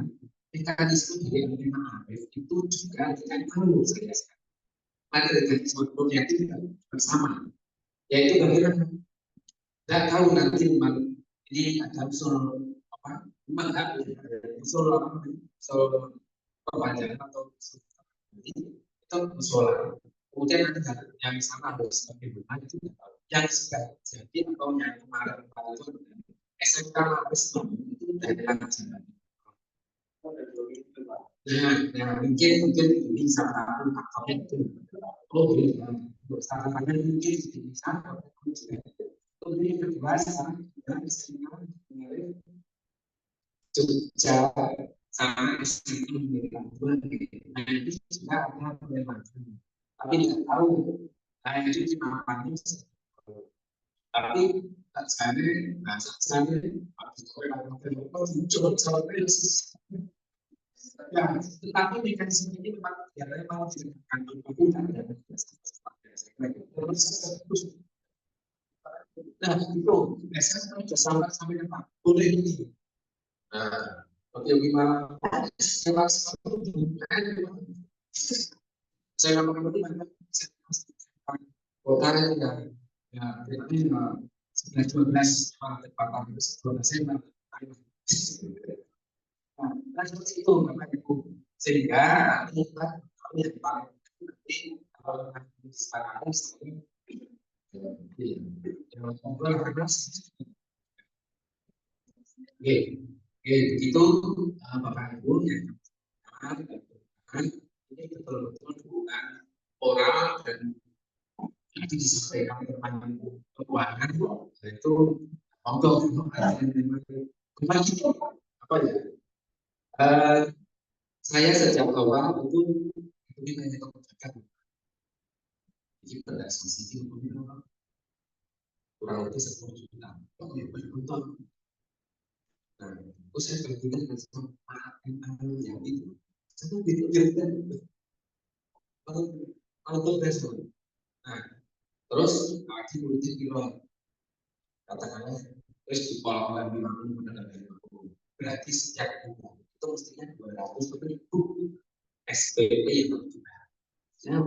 mekanisme dari menerima arif itu juga tidak perlu saya jelaskan. Ada mekanisme proyektif bersama, yaitu bagaimana tidak tahu nanti ini ada usul apa, usul perpanjangan atau itu usul. Kemudian ada yang sama harus bagaimana itu yang sudah jadi atau yang kemarin itu SMK Mabes itu dari jalan. Nah, mungkin ini salah satu faktornya itu. Oh, untuk sarannya mungkin bisa. Kemudian kedua, sekarang kita bisa mengenai Jogja sama SMK nah itu juga ada permasalahan. Tapi tidak tahu, saya itu cuma pandang. Tapi saya muncul sampai ya, tetapi mekanisme ini memang mau dilakukan penggunaan dan nah itu biasanya sudah sampai ke Pak boleh ini. Nah, bagaimana saya ngomong kota ya ini 11-12 tepat 12 Desember. Nah, seperti itu Bapak Ibu. Sehingga kita yang paling penting kalau disepakati seperti begitu Bapak Ibu yang ini betul-betul dukungan moral dan nanti disampaikan kepada keuangan itu monggo kembali apa ya saya sejak awal itu hanya kebijakan jadi pada sisi itu kurang lebih 10 juta untuk nah saya berpikir dengan sama yang itu saya pikirkan kalau besok nah terus aksi politik kilo katakanlah terus di pola lagi mampu benar berarti sejak itu mestinya 200.000 SPP yang juga ya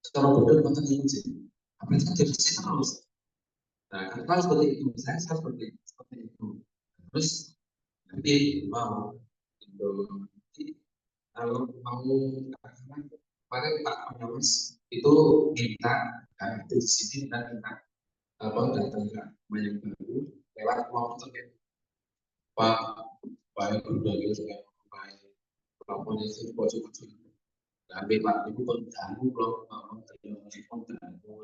secara bodoh banget ini sih apa yang terjadi terus nah kalau seperti itu saya seperti itu terus nanti mau kalau mau kemarin Pak Pengawas itu minta di sini dan minta datang ke banyak baru lewat kelompok Pak baik berbagai dengan kelompoknya itu pojok tapi Pak Ibu pengganggu kalau mau terjadi pengganggu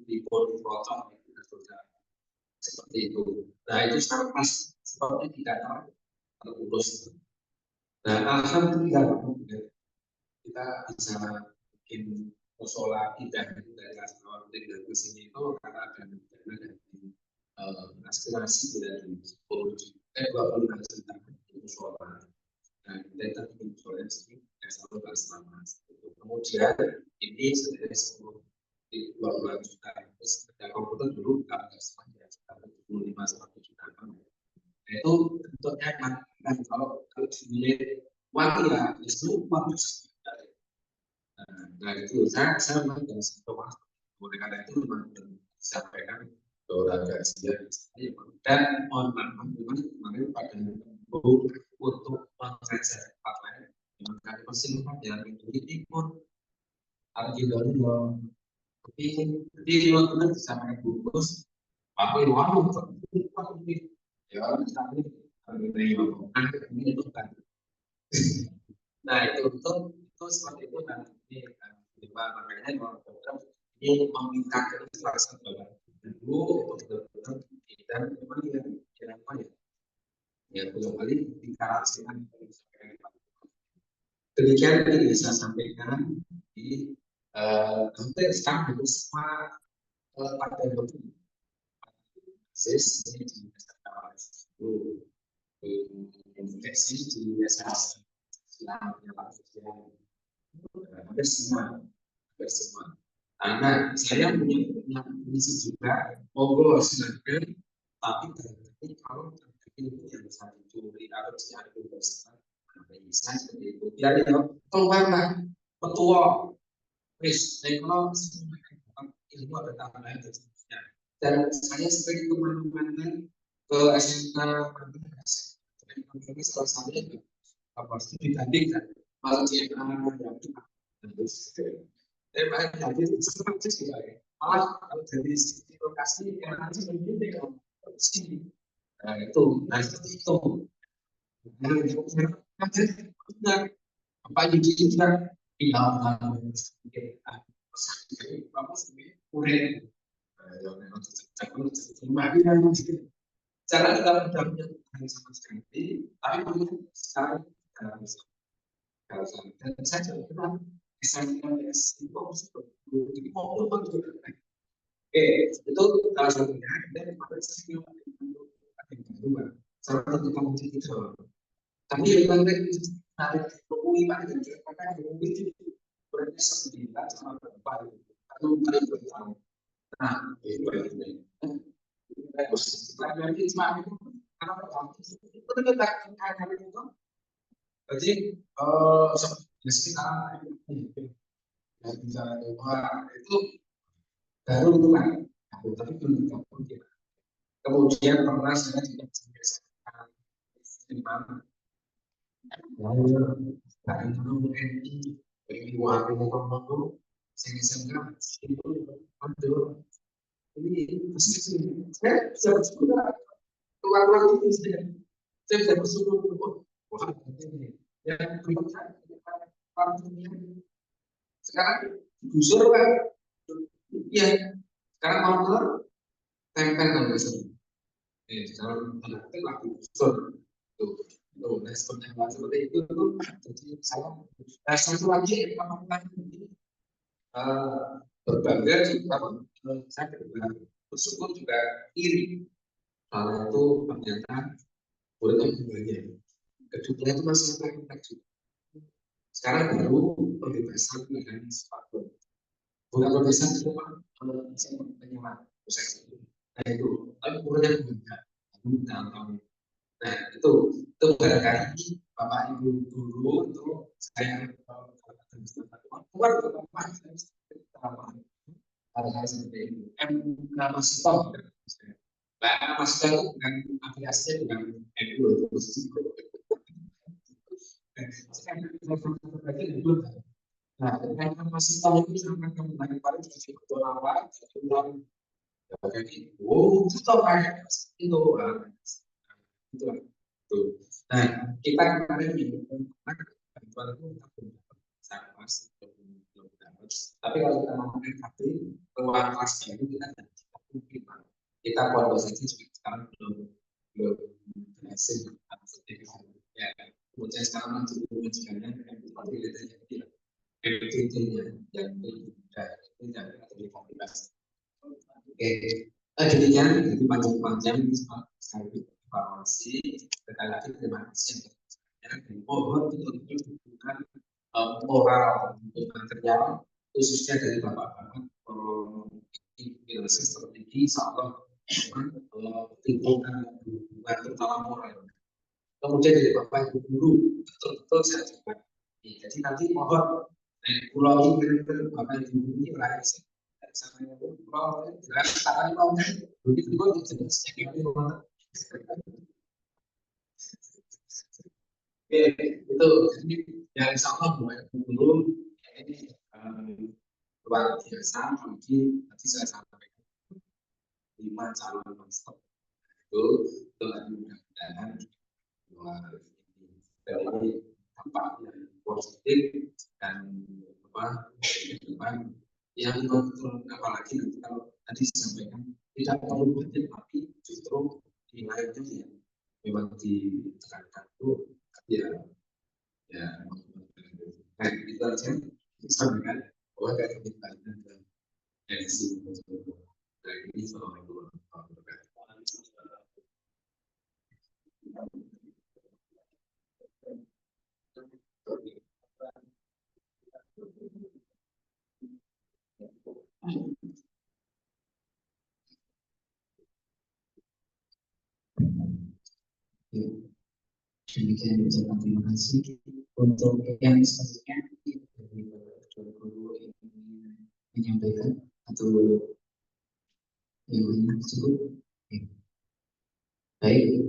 di pol protokol seperti itu. Nah itu sangat pas seperti tidak terputus. Nah alhamdulillah kita bisa bikin musola tidak dari asal tinggal ke sini itu karena ada dana dari aspirasi dari 20 juta musola. Nah kita bikin musola sini selalu bersama. Kemudian ini sebenarnya 10 juta terus ada komputer dulu nggak semuanya 75 juta itu bentuknya kan kalau dinilai uang ya itu uang nah itu saya memang dari situ mas oleh karena itu memang disampaikan bahwa kajian dan mohon maaf memang kemarin pada untuk mengajar tempat lain Yang kali persilakan jalan itu pun harus didorong. Jadi waktu itu sama bungkus, aku warung ya misalnya ini itu kan. Nah itu seperti itu nanti makanya kalau program ini meminta keikhlasan bahwa dulu betul-betul dan memang yang apa ya yang belum kali dikarakterkan demikian yang bisa sampaikan di hampir sekarang semua pada waktu akses di infeksi di SMA hampir semua nah saya punya misi juga monggo silakan tapi barangkali kalau terjadi yang satu curi atau siapa besar bisa seperti itu biar ya keluar petua wis kalau ilmu ada tambahan dan saya sebagai teman-teman ke SMK ini salah satunya apa sih dibandingkan malah dia yang terus banyak jadi seperti itu ya malah kalau dari sisi lokasi yang nanti menjadi kalau sini nah seperti itu apa yang kita cara kita berdamai sama sekali, tapi kemudian sekarang dan saya juga SMS itu jadi mobil juga. Oke, itu salah satunya dari pada sisi yang kedua, salah satu kamu itu. Tapi yang menarik dari buku pak itu karena buku itu berarti sembilan sama berapa atau kali bertahun. Nah, itu lagi cuma itu karena pertama itu kita akan itu. Jadi sekitar bisa itu baru itu kan, tapi belum kemudian pernah saya juga biasakan di mana dari dulu ini bagi warga ngomong saya itu aduh ini saya bisa bersyukur keluar itu saya bisa bersyukur wah ini ya sekarang gusur kan ya sekarang mau keluar tempel kan biasanya sekarang itu lagi gusur tuh seperti itu jadi saya satu lagi melakukan berbagai saya bersyukur juga iri kalau itu ternyata boleh banyak kedua itu masih banyak juga sekarang baru pembebasan dengan sepatu bukan pembebasan cuma penyewa proses itu nah itu tapi kurangnya banyak tahun nah itu barangkali bapak ibu dulu itu saya bukan hal-hal seperti itu nama stop nama stop dengan afiliasi dengan NU nah dengan nama stop itu sama kembali pada sisi betul awal jadi itu kayak itu itu nah kita kemarin bantuan itu sama tapi kalau kita mau KP keluar kelasnya itu kita kondisi sekarang belum berhasil ya kemudian sekarang masih mengajarnya seperti itu yang tidak terlihat oke demikian jadi panjang-panjang sekali evaluasi sekali lagi terima kasih dan mohon betul-betul bukan moral untuk material khususnya dari bapak-bapak strategi insyaallah lingkungan terutama moral kemudian dari bapak ibu guru betul-betul saya coba jadi nanti mohon pulau ini bapak ibu guru ini lahir sampai pulau jelas tak mau begitu juga jelas Oke, itu jadi yang insya Allah mulai dulu ini luar biasa. Nanti saya sampaikan 5 calon non-stop itu telah mudah-mudahan luar dari dampak yang positif dan apa ke depan yang betul, apalagi nanti kalau tadi disampaikan tidak perlu budget tapi justru nilainya yang memang ditekankan itu ya ya nah itu aja sampaikan bahwa kayak kita dan edisi dari ini Assalamualaikum warahmatullahi wabarakatuh. Demikian ucapan terima kasih untuk yang selanjutnya dari guru ini menyampaikan atau yang lain cukup. Baik.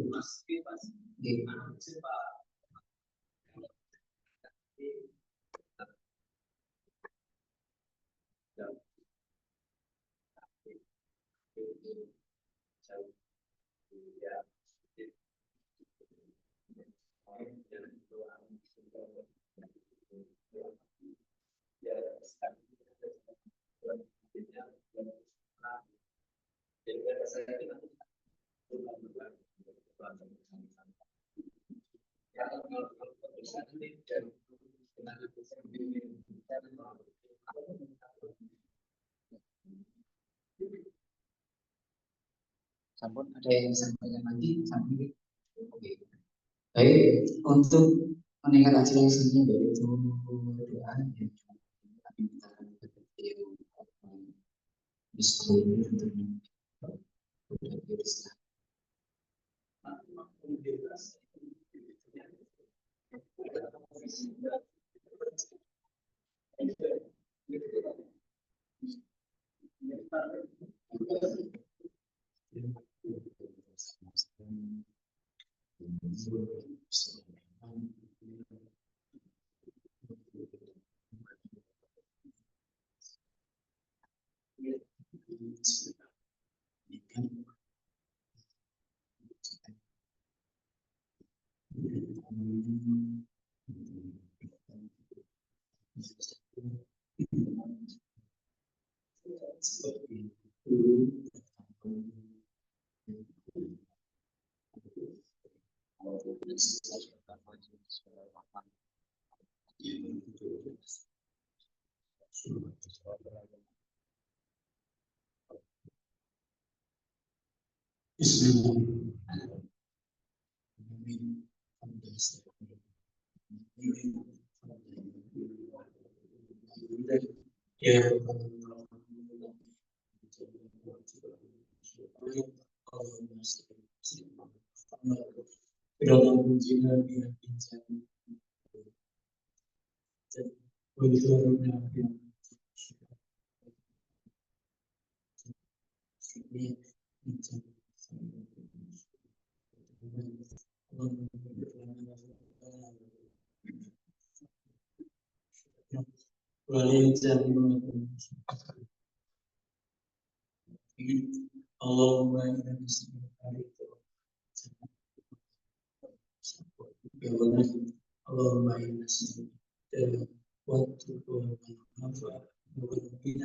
Sampun ada yang sampaikan lagi sampai oke. Baik, untuk meningkat hasil yang selanjutnya yaitu doa yang kami minta di sekolah ini untuk Allahumma inna Allahumma inna waktu manfaat Allahumma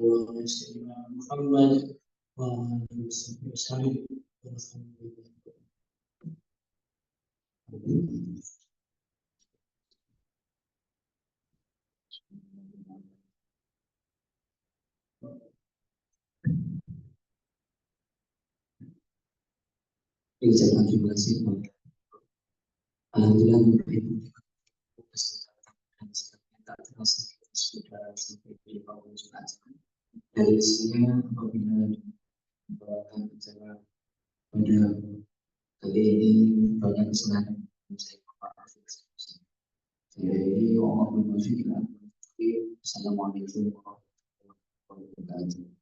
Allahumma rizqna istiqamah Muhammad wa alihi wasallam. Terima kasih. Alhamdulillah tak terasa sudah sampai di penghujung acara. Dari sini apabila membawakan acara pada kali ini banyak kesalahan saya maaf. Jadi Assalamualaikum warahmatullahi wabarakatuh.